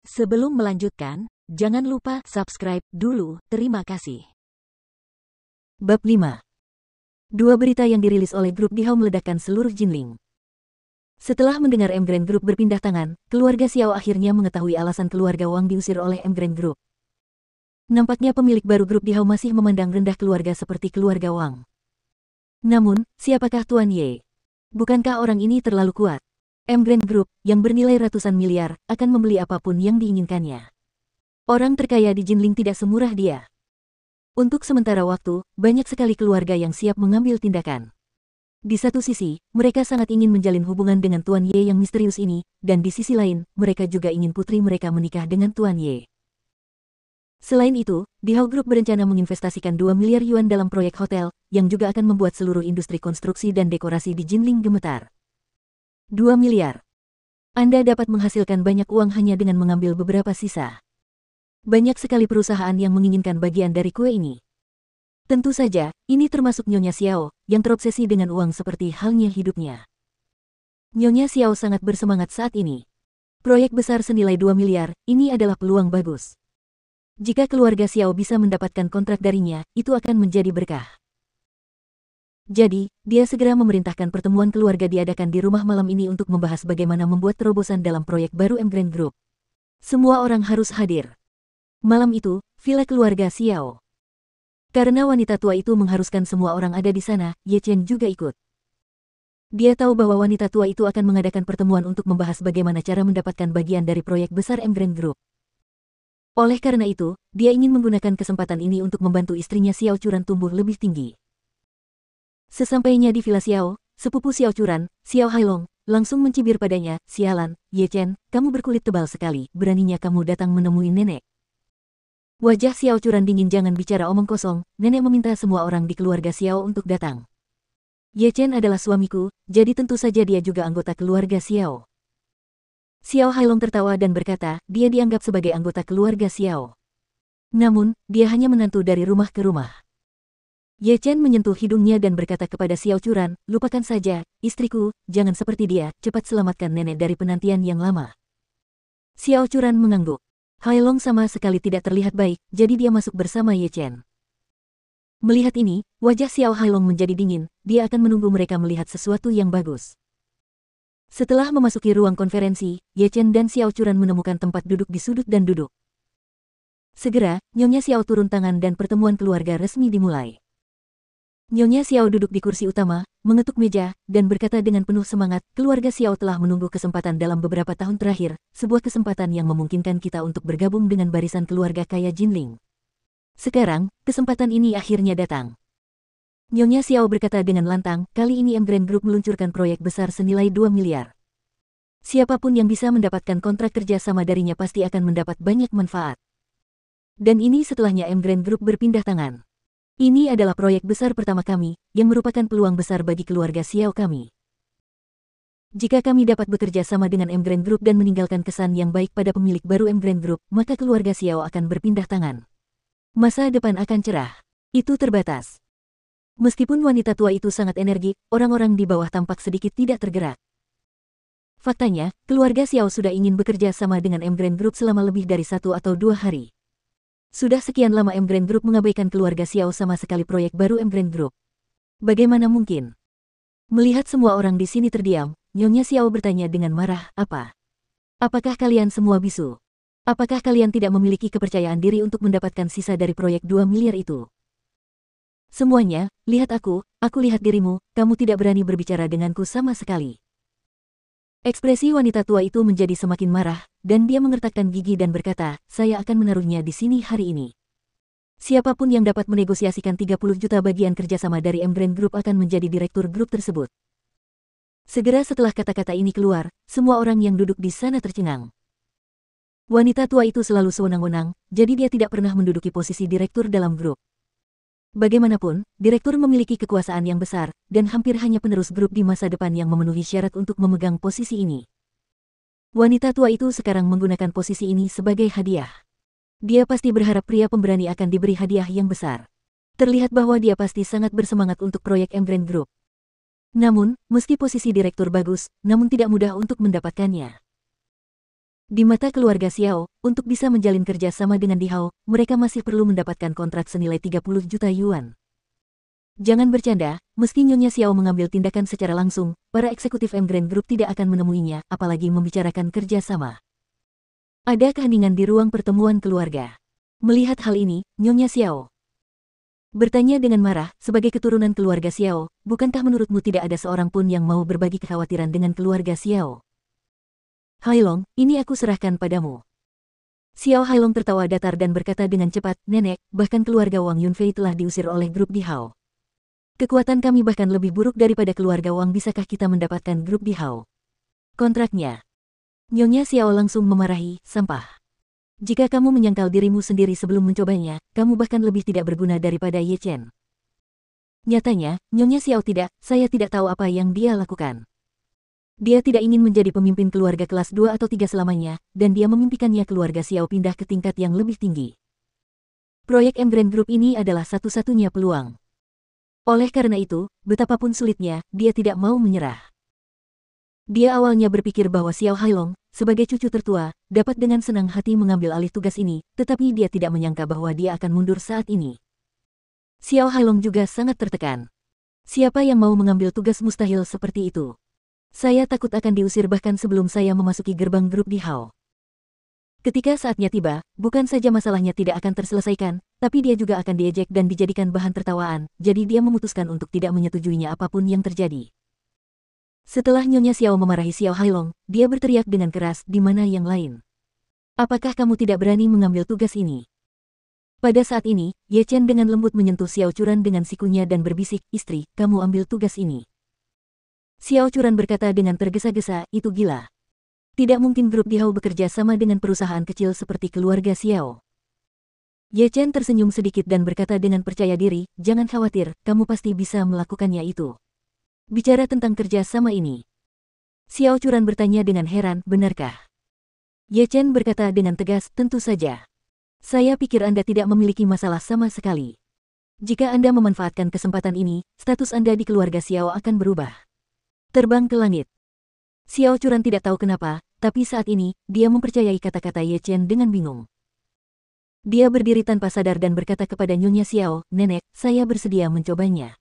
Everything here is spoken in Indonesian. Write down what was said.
Sebelum melanjutkan, jangan lupa subscribe dulu. Terima kasih. Bab 5. Dua berita yang dirilis oleh grup Dihao meledakkan seluruh Jinling. Setelah mendengar Emgrand Group berpindah tangan, keluarga Xiao akhirnya mengetahui alasan keluarga Wang diusir oleh Emgrand Group. Nampaknya pemilik baru grup Dihao masih memandang rendah keluarga seperti keluarga Wang. Namun, siapakah Tuan Ye? Bukankah orang ini terlalu kuat? Emgrand Group, yang bernilai ratusan miliar, akan membeli apapun yang diinginkannya. Orang terkaya di Jinling tidak semurah dia. Untuk sementara waktu, banyak sekali keluarga yang siap mengambil tindakan. Di satu sisi, mereka sangat ingin menjalin hubungan dengan Tuan Ye yang misterius ini, dan di sisi lain, mereka juga ingin putri mereka menikah dengan Tuan Ye. Selain itu, Dihao Group berencana menginvestasikan 2 miliar yuan dalam proyek hotel, yang juga akan membuat seluruh industri konstruksi dan dekorasi di Jinling gemetar. 2 miliar. Anda dapat menghasilkan banyak uang hanya dengan mengambil beberapa sisa. Banyak sekali perusahaan yang menginginkan bagian dari kue ini. Tentu saja, ini termasuk Nyonya Xiao, yang terobsesi dengan uang seperti halnya hidupnya. Nyonya Xiao sangat bersemangat saat ini. Proyek besar senilai 2 miliar, ini adalah peluang bagus. Jika keluarga Xiao bisa mendapatkan kontrak darinya, itu akan menjadi berkah. Jadi, dia segera memerintahkan pertemuan keluarga diadakan di rumah malam ini untuk membahas bagaimana membuat terobosan dalam proyek baru Emgrand Group. Semua orang harus hadir. Malam itu, villa keluarga Xiao. Karena wanita tua itu mengharuskan semua orang ada di sana, Ye Chen juga ikut. Dia tahu bahwa wanita tua itu akan mengadakan pertemuan untuk membahas bagaimana cara mendapatkan bagian dari proyek besar Emgrand Group. Oleh karena itu, dia ingin menggunakan kesempatan ini untuk membantu istrinya Xiao Churan tumbuh lebih tinggi. Sesampainya di villa Xiao, sepupu Xiao Churan, Xiao Hailong, langsung mencibir padanya, "Sialan, Ye Chen, kamu berkulit tebal sekali, beraninya kamu datang menemui nenek." Wajah Xiao Churan dingin, "Jangan bicara omong kosong, nenek meminta semua orang di keluarga Xiao untuk datang. Ye Chen adalah suamiku, jadi tentu saja dia juga anggota keluarga Xiao." Xiao Hailong tertawa dan berkata, dia dianggap sebagai anggota keluarga Xiao. Namun, dia hanya menantu dari rumah ke rumah. Ye Chen menyentuh hidungnya dan berkata kepada Xiao Churan, "Lupakan saja, istriku, jangan seperti dia, cepat selamatkan nenek dari penantian yang lama." Xiao Churan mengangguk. Hailong sama sekali tidak terlihat baik, jadi dia masuk bersama Ye Chen. Melihat ini, wajah Xiao Hailong menjadi dingin, dia akan menunggu mereka melihat sesuatu yang bagus. Setelah memasuki ruang konferensi, Ye Chen dan Xiao Churan menemukan tempat duduk di sudut dan duduk. Segera, Nyonya Xiao turun tangan dan pertemuan keluarga resmi dimulai. Nyonya Xiao duduk di kursi utama, mengetuk meja, dan berkata dengan penuh semangat, "Keluarga Xiao telah menunggu kesempatan dalam beberapa tahun terakhir, sebuah kesempatan yang memungkinkan kita untuk bergabung dengan barisan keluarga kaya Jinling. Sekarang, kesempatan ini akhirnya datang." Nyonya Xiao berkata dengan lantang, "Kali ini Emgrand Group meluncurkan proyek besar senilai 2 miliar. Siapapun yang bisa mendapatkan kontrak kerja sama darinya pasti akan mendapat banyak manfaat. Dan ini setelahnya Emgrand Group berpindah tangan. Ini adalah proyek besar pertama kami, yang merupakan peluang besar bagi keluarga Xiao kami. Jika kami dapat bekerja sama dengan Emgrand Group dan meninggalkan kesan yang baik pada pemilik baru Emgrand Group, maka keluarga Xiao akan berpindah tangan. Masa depan akan cerah. Itu terbatas." Meskipun wanita tua itu sangat energik, orang-orang di bawah tampak sedikit tidak tergerak. Faktanya, keluarga Xiao sudah ingin bekerja sama dengan Emgrand Group selama lebih dari 1 atau 2 hari. Sudah sekian lama Emgrand Group mengabaikan keluarga Xiao sama sekali proyek baru Emgrand Group. Bagaimana mungkin? Melihat semua orang di sini terdiam, Nyonya Xiao bertanya dengan marah, "Apa? Apakah kalian semua bisu? Apakah kalian tidak memiliki kepercayaan diri untuk mendapatkan sisa dari proyek 2 miliar itu? Semuanya, lihat aku lihat dirimu, kamu tidak berani berbicara denganku sama sekali." Ekspresi wanita tua itu menjadi semakin marah, dan dia mengertakkan gigi dan berkata, "Saya akan menaruhnya di sini hari ini. Siapapun yang dapat menegosiasikan 30 juta bagian kerjasama dari Emgrand Group akan menjadi direktur grup tersebut." Segera setelah kata-kata ini keluar, semua orang yang duduk di sana tercengang. Wanita tua itu selalu sewenang-wenang, jadi dia tidak pernah menduduki posisi direktur dalam grup. Bagaimanapun, direktur memiliki kekuasaan yang besar, dan hampir hanya penerus grup di masa depan yang memenuhi syarat untuk memegang posisi ini. Wanita tua itu sekarang menggunakan posisi ini sebagai hadiah. Dia pasti berharap pria pemberani akan diberi hadiah yang besar. Terlihat bahwa dia pasti sangat bersemangat untuk proyek Emgrand Group. Namun, meski posisi direktur bagus, namun tidak mudah untuk mendapatkannya. Di mata keluarga Xiao, untuk bisa menjalin kerja sama dengan Dihao, mereka masih perlu mendapatkan kontrak senilai 30 juta yuan. Jangan bercanda, meski Nyonya Xiao mengambil tindakan secara langsung, para eksekutif Emgrand Group tidak akan menemuinya, apalagi membicarakan kerja sama. Ada keheningan di ruang pertemuan keluarga. Melihat hal ini, Nyonya Xiao bertanya dengan marah, sebagai keturunan keluarga Xiao, bukankah menurutmu tidak ada seorang pun yang mau berbagi kekhawatiran dengan keluarga Xiao? Hailong, ini aku serahkan padamu. Xiao Hailong tertawa datar dan berkata dengan cepat, Nenek, bahkan keluarga Wang Yunfei telah diusir oleh grup Dihao. Kekuatan kami bahkan lebih buruk daripada keluarga Wang, bisakah kita mendapatkan grup Dihao? Kontraknya. Nyonya Xiao langsung memarahi, sampah. Jika kamu menyangkal dirimu sendiri sebelum mencobanya, kamu bahkan lebih tidak berguna daripada Ye Chen. Nyatanya, Nyonya Xiao tidak, saya tidak tahu apa yang dia lakukan. Dia tidak ingin menjadi pemimpin keluarga kelas 2 atau 3 selamanya, dan dia memimpikannya keluarga Xiao pindah ke tingkat yang lebih tinggi. Proyek Emgrand Group ini adalah satu-satunya peluang. Oleh karena itu, betapapun sulitnya, dia tidak mau menyerah. Dia awalnya berpikir bahwa Xiao Hailong, sebagai cucu tertua, dapat dengan senang hati mengambil alih tugas ini, tetapi dia tidak menyangka bahwa dia akan mundur saat ini. Xiao Hailong juga sangat tertekan. Siapa yang mau mengambil tugas mustahil seperti itu? Saya takut akan diusir bahkan sebelum saya memasuki gerbang grup Dihao. Ketika saatnya tiba, bukan saja masalahnya tidak akan terselesaikan, tapi dia juga akan diejek dan dijadikan bahan tertawaan, jadi dia memutuskan untuk tidak menyetujuinya apapun yang terjadi. Setelah Nyonya Xiao memarahi Xiao Hailong, dia berteriak dengan keras, di mana yang lain? Apakah kamu tidak berani mengambil tugas ini? Pada saat ini, Ye Chen dengan lembut menyentuh Xiao Churan dengan sikunya dan berbisik, istri, kamu ambil tugas ini. Xiao Churan berkata dengan tergesa-gesa, itu gila. Tidak mungkin grup Dihao bekerja sama dengan perusahaan kecil seperti keluarga Xiao. Ye Chen tersenyum sedikit dan berkata dengan percaya diri, jangan khawatir, kamu pasti bisa melakukannya itu. Bicara tentang kerja sama ini. Xiao Churan bertanya dengan heran, benarkah? Ye Chen berkata dengan tegas, tentu saja. Saya pikir Anda tidak memiliki masalah sama sekali. Jika Anda memanfaatkan kesempatan ini, status Anda di keluarga Xiao akan berubah. Terbang ke langit. Xiao Churan tidak tahu kenapa, tapi saat ini, dia mempercayai kata-kata Ye Chen dengan bingung. Dia berdiri tanpa sadar dan berkata kepada Nyonya Xiao, Nenek, saya bersedia mencobanya.